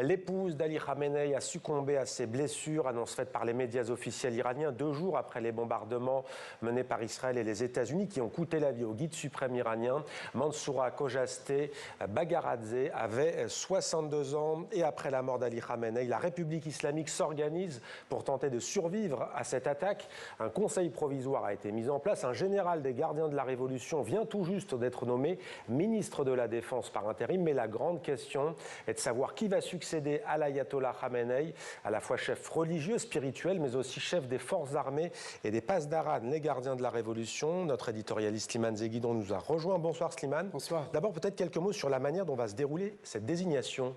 L'épouse d'Ali Khamenei a succombé à ses blessures, annonce faite par les médias officiels iraniens 2 jours après les bombardements menés par Israël et les États-Unis qui ont coûté la vie au guide suprême iranien. Mansoura Khojaste Bagharadze avait 62 ans et après la mort d'Ali Khamenei, la République islamique s'organise pour tenter de survivre à cette attaque. Un conseil provisoire a été mis en place. Un général des gardiens de la Révolution vient tout juste d'être nommé ministre de la Défense par intérim. Mais la grande question est de savoir qui va succéder à l'ayatollah Khamenei, à la fois chef religieux, spirituel, mais aussi chef des forces armées et des Pasdaran, les gardiens de la Révolution. Notre éditorialiste Slimane Zeguidon nous a rejoint. Bonsoir Slimane. Bonsoir. D'abord peut-être quelques mots sur la manière dont va se dérouler cette désignation.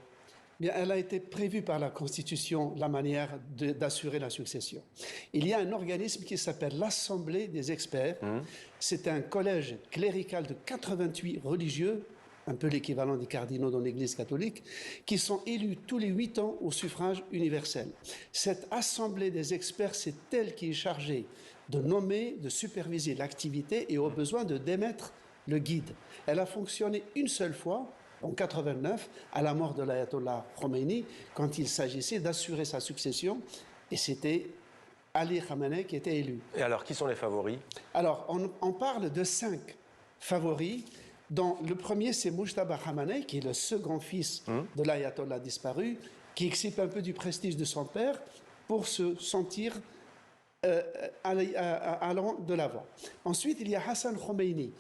Bien, elle a été prévue par la Constitution, la manière d'assurer la succession. Il y a un organisme qui s'appelle l'Assemblée des experts. C'est un collège clérical de 88 religieux, un peu l'équivalent des cardinaux dans l'Église catholique, qui sont élus tous les 8 ans au suffrage universel. Cette Assemblée des experts, c'est elle qui est chargée de nommer, de superviser l'activité et au besoin de démettre le guide. Elle a fonctionné une seule fois, en 89, à la mort de l'ayatollah Khomeini, quand il s'agissait d'assurer sa succession, et c'était Ali Khamenei qui était élu. Et alors, qui sont les favoris? Alors, on parle de 5 favoris, dont le premier, c'est Mujtaba Khamenei, qui est le second fils de l'ayatollah disparu, qui excipe un peu du prestige de son père pour se sentir allant de l'avant. Ensuite, il y a Hassan Khomeini,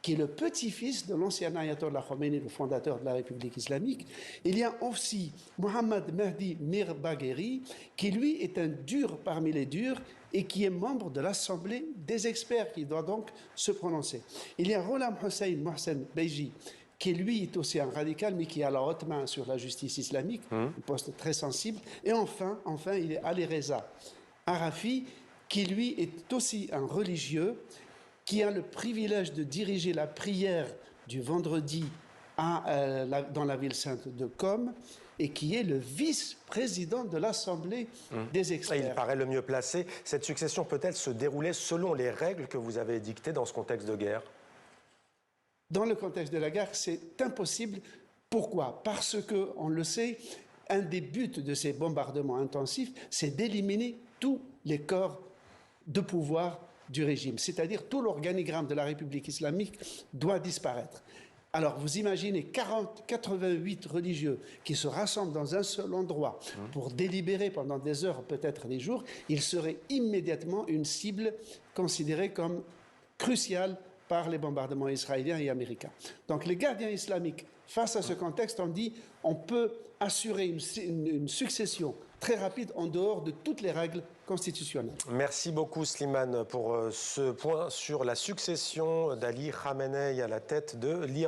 qui est le petit-fils de l'ancien ayatollah Khomeini, le fondateur de la République islamique. Il y a aussi Mohammad Mehdi Mirbagheri, qui lui est un dur parmi les durs et qui est membre de l'Assemblée des experts, qui doit donc se prononcer. Il y a Ghulam Hussein Mohsen Beji, qui lui est aussi un radical, mais qui a la haute main sur la justice islamique, un poste très sensible. Et enfin, il y a Ali Reza Arafi, qui lui est aussi un religieux, qui a le privilège de diriger la prière du vendredi dans la ville sainte de Qom et qui est le vice-président de l'Assemblée des experts. Il paraît le mieux placé. Cette succession peut-elle se dérouler selon les règles que vous avez dictées dans ce contexte de guerre? Dans le contexte de la guerre, c'est impossible. Pourquoi? Parce que, on le sait, un des buts de ces bombardements intensifs, c'est d'éliminer tous les corps de pouvoir du régime, c'est-à-dire tout l'organigramme de la République islamique doit disparaître. Alors vous imaginez 88 religieux qui se rassemblent dans un seul endroit pour délibérer pendant des heures, peut-être des jours, ils seraient immédiatement une cible considérée comme cruciale par les bombardements israéliens et américains. Donc les gardiens islamiques, face à ce contexte, on dit on peut assurer une succession très rapide en dehors de toutes les règles constitutionnelles. Merci beaucoup Slimane pour ce point sur la succession d'Ali Khamenei à la tête de l'Iran.